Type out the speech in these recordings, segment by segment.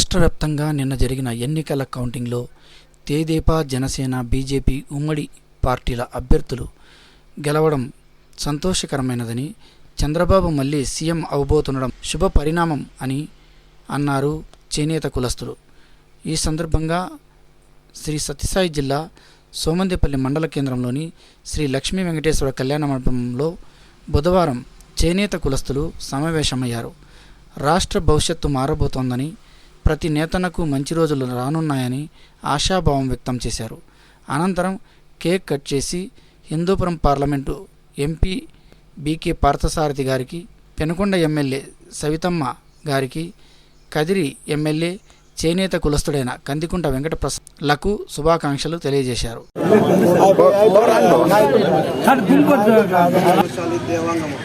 రాష్ట్ర వ్యాప్తంగా నిన్న జరిగిన ఎన్నికల కౌంటింగ్లో తెదేపా, జనసేన, బీజేపీ ఉమ్మడి పార్టీల అభ్యర్థులు గెలవడం సంతోషకరమైనదని, చంద్రబాబు మళ్ళీ సీఎం అవబోతుండడం శుభ పరిణామం అని అన్నారు చేనేత కులస్తులు. ఈ సందర్భంగా శ్రీ సత్యసాయి జిల్లా సోమందేపల్లి మండల కేంద్రంలోని శ్రీ లక్ష్మీ వెంకటేశ్వర కళ్యాణ మండపంలో బుధవారం చేనేత కులస్తులు సమావేశమయ్యారు. రాష్ట్ర భవిష్యత్తు మారబోతోందని, ప్రతి నేతనకు మంచి రోజులు రానున్నాయని ఆశాభావం వ్యక్తం చేశారు. అనంతరం కేక్ కట్ చేసి Hindupur parliament MP BK Parthasarathi గారికి, పెనుకొండ ఎమ్మెల్యే సవితమ్మ గారికి, కదిరి ఎమ్మెల్యే చేనేత కులస్తుడైన కందికుంట వెంకటప్రసాద్లకు శుభాకాంక్షలు తెలియజేశారు.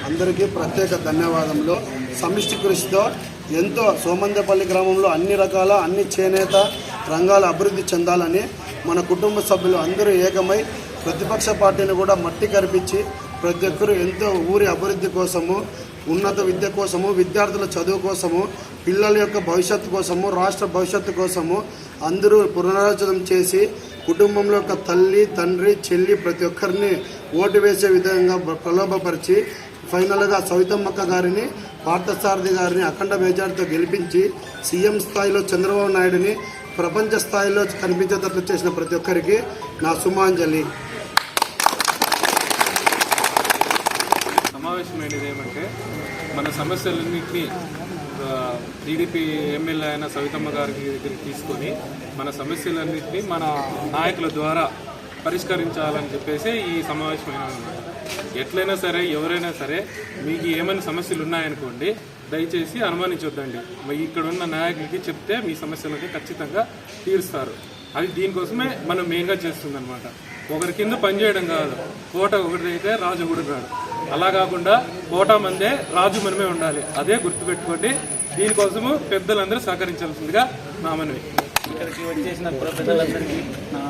అందరికీ ప్రత్యేక ధన్యవాదములు. సమిష్టి కృషితో ఎంతో సోమందేపల్లి గ్రామంలో అన్ని చేనేత రంగాల అభివృద్ధి చెందాలని మన కుటుంబ సభ్యులు అందరూ ఏకమై ప్రతిపక్ష పార్టీని కూడా మట్టి కరిపించి ప్రతి ఒక్కరూ ఎంతో ఊరి అభివృద్ధి కోసము, ఉన్నత విద్య కోసము, విద్యార్థుల చదువు కోసము, పిల్లల యొక్క భవిష్యత్తు కోసము, రాష్ట్ర భవిష్యత్తు కోసము అందరూ పునరాలోచన చేసి కుటుంబంలో యొక్క తల్లి, తండ్రి, చెల్లి ప్రతి ఒక్కరిని ఓటు వేసే విధంగా ప్రలోభపరిచి ఫైనల్గా సవితమ్మక్క గారిని, పార్థసారథి గారిని అఖండ మెజార్టీతో గెలిపించి సీఎం స్థాయిలో చంద్రబాబు నాయుడిని ప్రపంచ స్థాయిలో కనిపించేటట్లు చేసిన ప్రతి ఒక్కరికి నా సుమాంజలి. సమావేశమైనది ఏమంటే, మన సమస్యలన్నింటినీ టీడీపీ ఎమ్మెల్యే అయిన సవితమ్మ గారి దగ్గరికి తీసుకొని మన సమస్యలన్నింటినీ మన నాయకుల ద్వారా పరిష్కరించాలని చెప్పేసి ఈ సమావేశమైన. ఎట్లయినా సరే, ఎవరైనా సరే మీకు ఏమైనా సమస్యలు ఉన్నాయనుకోండి, దయచేసి అనుమానించొద్దండి. ఇక్కడ ఉన్న నాయకులకి చెప్తే మీ సమస్యలకి ఖచ్చితంగా తీరుస్తారు. అది దీనికోసమే మనం మెయిన్గా చేస్తుందన్నమాట. ఒకరి కింద పనిచేయడం కాదు. కోట ఒకటిదైతే రాజు ఒకటి రాడు. అలా కాకుండా కోటా మందే, రాజు మనమే ఉండాలి. అదే గుర్తుపెట్టుకోండి. దీనికోసము పెద్దలందరూ సహకరించాల్సిందిగా నా మనవి. ఇక్కడికి వచ్చేసిన పెద్దలందరికీ నా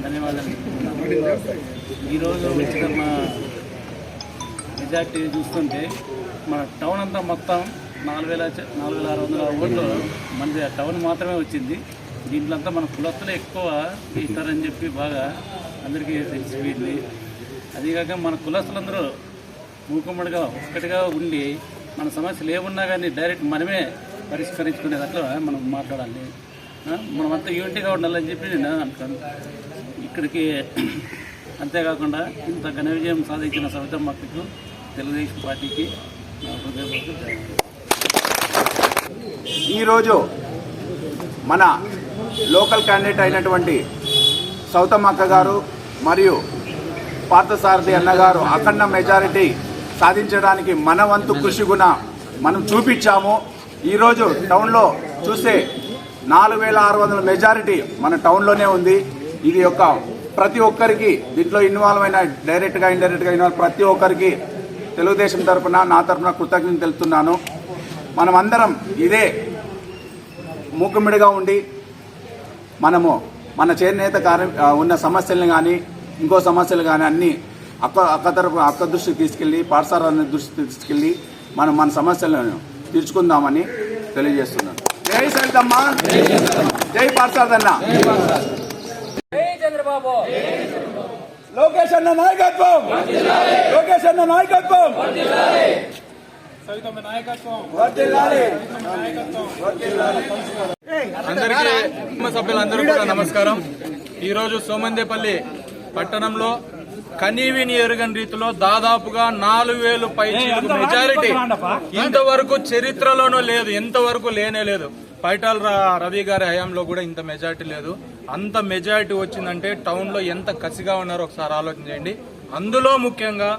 ధన్యవాదాలు. ఈరోజు వచ్చిన మా మెజార్టీ చూస్తుంటే మన టౌన్ అంతా మొత్తం 4,600 ఓట్లు మనది టౌన్ మాత్రమే వచ్చింది. దీంట్లో అంతా మన కులస్తులు ఎక్కువ ఇస్తారని చెప్పి బాగా అందరికీ తెలిసిపోయింది. అదీగాక మన కులస్తులందరూ మూకుమ్మడిగా ఒక్కటిగా ఉండి మన సమస్యలు ఏమున్నా కానీ డైరెక్ట్ మనమే పరిష్కరించుకునేటట్లు మనం మాట్లాడాలి. మనమంతా యూనిటీగా ఉండాలని చెప్పి నేను అనుకోను. ఇక్కడికి అంతేకాకుండా ఇంత ఘన విజయం సాధించిన సవితమ్మకు, తెలుగుదేశం పార్టీకి ఈరోజు మన లోకల్ క్యాండిడేట్ అయినటువంటి సవితమ్మక్క గారు మరియు పార్థసారథి అన్నగారు అఖండ మెజారిటీ సాధించడానికి మన వంతు కృషి కూడా మనం చూపించాము. ఈరోజు టౌన్లో చూస్తే 4,600 మెజారిటీ మన టౌన్లోనే ఉంది. ఇది యొక్క ప్రతి ఒక్కరికి దీంట్లో ఇన్వాల్వ్ అయిన డైరెక్ట్గా, ఇండైరెక్ట్గా ఇన్వాల్వ్ ప్రతి ఒక్కరికి తెలుగుదేశం తరఫున, నా తరఫున కృతజ్ఞతలు తెలుపుతున్నాను. మనమందరం ఇదే మూకుమ్మిడిగా ఉండి మనము మన చేనేత ఉన్న సమస్యలను కానీ, ఇంకో సమస్యలు కానీ అన్నీ అక్క దృష్టికి తీసుకెళ్ళి, పాఠశాల దృష్టికి తీసుకెళ్ళి మనం మన సమస్యలను తీర్చుకుందామని తెలియజేస్తున్నాను. జై సవితమ్మ, జై పార్థసారథన్న, లోకేష్ అన్న నాయకత్వం, లోకేష్ అన్న నాయకత్వం, అందరికీ సభ్యులందరూ కూడా నమస్కారం. ఈరోజు సోమందేపల్లి పట్టణంలో కనీవిని ఎరుగని రీతిలో దాదాపుగా 4,000 పైచీలకు మెజారిటీ ఇంతవరకు చరిత్రలోనూ లేదు, ఎంతవరకు లేనే లేదు. పైటాల రవి గారి హయాంలో కూడా ఇంత మెజారిటీ లేదు. అంత మెజారిటీ వచ్చిందంటే టౌన్లో ఎంత కసిగా ఉన్నారో ఒకసారి ఆలోచన చేయండి. అందులో ముఖ్యంగా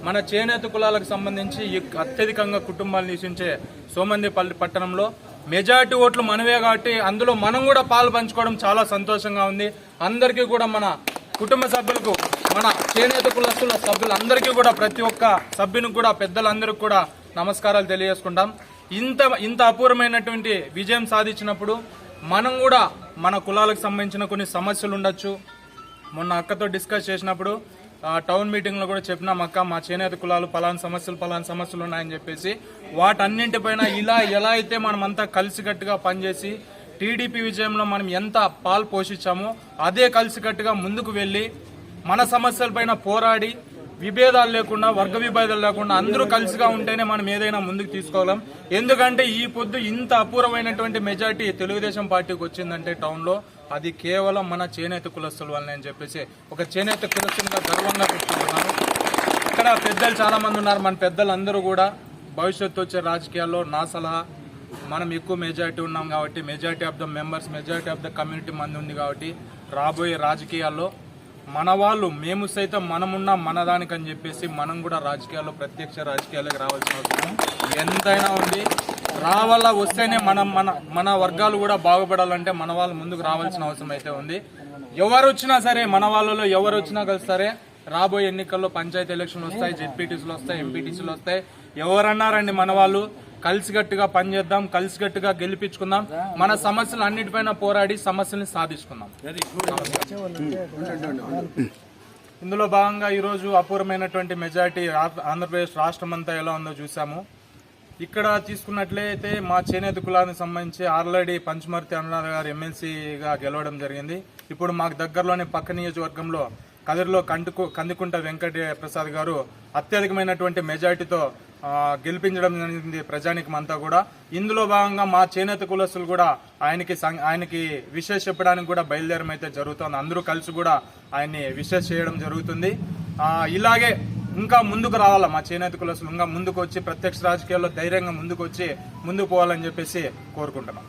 మన చేనేత కులాలకు సంబంధించి అత్యధికంగా కుటుంబాలు నివసించే సోమందేపల్లి పట్టణంలో మెజారిటీ ఓట్లు మనవే కాబట్టి అందులో మనం కూడా పాలు పంచుకోవడం చాలా సంతోషంగా ఉంది. అందరికీ కూడా, మన కుటుంబ సభ్యులకు, మన చేనేత కులస్తుల సభ్యులందరికీ కూడా, ప్రతి ఒక్క సభ్యునికి కూడా, పెద్దలందరికీ కూడా నమస్కారాలు తెలియజేసుకుంటాం. ఇంత అపూర్వమైనటువంటి విజయం సాధించినప్పుడు మనం కూడా మన కులాలకు సంబంధించిన కొన్ని సమస్యలు ఉండొచ్చు. మొన్న అక్కతో డిస్కస్ చేసినప్పుడు టౌన్ మీటింగ్ లో కూడా చెప్పినాం, అక్క మా చేనేత కులాలు పలానా సమస్యలు ఉన్నాయని చెప్పేసి వాటన్నింటిపైన ఇలా ఎలా అయితే మనమంతా కలిసికట్టుగా పనిచేసి టీడీపీ విజయంలో మనం ఎంత పాలు పోషించామో అదే కలిసికట్టుగా ముందుకు వెళ్లి మన సమస్యలపైన పోరాడి విభేదాలు లేకుండా వర్గ విభేదాలు లేకుండా అందరూ కలిసిగా ఉంటేనే మనం ఏదైనా ముందుకు తీసుకోగలం. ఎందుకంటే ఈ పొద్దు ఇంత అపూర్వమైనటువంటి మెజార్టీ తెలుగుదేశం పార్టీకి వచ్చిందంటే టౌన్ లో అది కేవలం మన చేనేత కులస్తుల వల్లనే అని చెప్పేసి ఒక చేనేత కులస్తులుగా గర్వంగా పెట్టుకుంటున్నాను. ఇక్కడ పెద్దలు చాలా మంది ఉన్నారు. మన పెద్దలందరూ కూడా భవిష్యత్తు వచ్చే రాజకీయాల్లో నా సలహా, మనం ఎక్కువ మెజారిటీ ఉన్నాం కాబట్టి, majority of the members, majority of the community మంది ఉంది కాబట్టి రాబోయే రాజకీయాల్లో మన వాళ్ళు మేము సైతం మనమున్నాం మన దానికని చెప్పేసి మనం కూడా రాజకీయాల్లో ప్రత్యక్ష రాజకీయాలకు రావాల్సిన అవసరం ఎంతైనా ఉంది. వస్తేనే మన వర్గాలు కూడా బాగుపడాలంటే మన వాళ్ళు ముందుకు రావాల్సిన అవసరం అయితే ఉంది. ఎవరు వచ్చినా సరే, మన వాళ్ళలో ఎవరు వచ్చినా సరే రాబోయే ఎన్నికల్లో పంచాయతీ ఎలక్షన్లు వస్తాయి, జెడ్పీటీసీలు వస్తాయి, ఎంపీటీసీలు వస్తాయి. ఎవరన్నారండి మన వాళ్ళు కలిసికట్టుగా పనిచేద్దాం, కలిసికట్టుగా గెలిపించుకుందాం, మన సమస్యలు అన్నిటిపైన పోరాడి సమస్యల్ని సాధించుకుందాం. ఇందులో భాగంగా ఈరోజు అపూర్వమైనటువంటి మెజారిటీ ఆంధ్రప్రదేశ్ రాష్ట్రం అంతా ఎలా ఉందో చూసాము. ఇక్కడ తీసుకున్నట్లయితే మా చేనేత కులానికి సంబంధించి ఆల్రెడీ పంచమర్తి అనురాధ గారు ఎమ్మెల్సీగా గెలవడం జరిగింది. ఇప్పుడు మాకు దగ్గరలోని పక్క నియోజకవర్గంలో కదిరిలో కందికుంట వెంకట ప్రసాద్ గారు అత్యధికమైనటువంటి మెజారిటీతో గెలిపించడం జరిగింది ప్రజానికం అంతా కూడా. ఇందులో భాగంగా మా చేనేత కులస్తులు కూడా ఆయనకి విషెస్ చెప్పడానికి కూడా బయలుదేరం అయితే జరుగుతుంది. అందరూ కలిసి కూడా ఆయన్ని విషెస్ చేయడం జరుగుతుంది. ఇలాగే ఇంకా ముందుకు రావాలా మా చేనేత కులస్తులు, ఇంకా ముందుకు వచ్చి ప్రత్యక్ష రాజకీయాల్లో ధైర్యంగా ముందుకు వచ్చి ముందుకు పోవాలని చెప్పేసి కోరుకుంటున్నాం.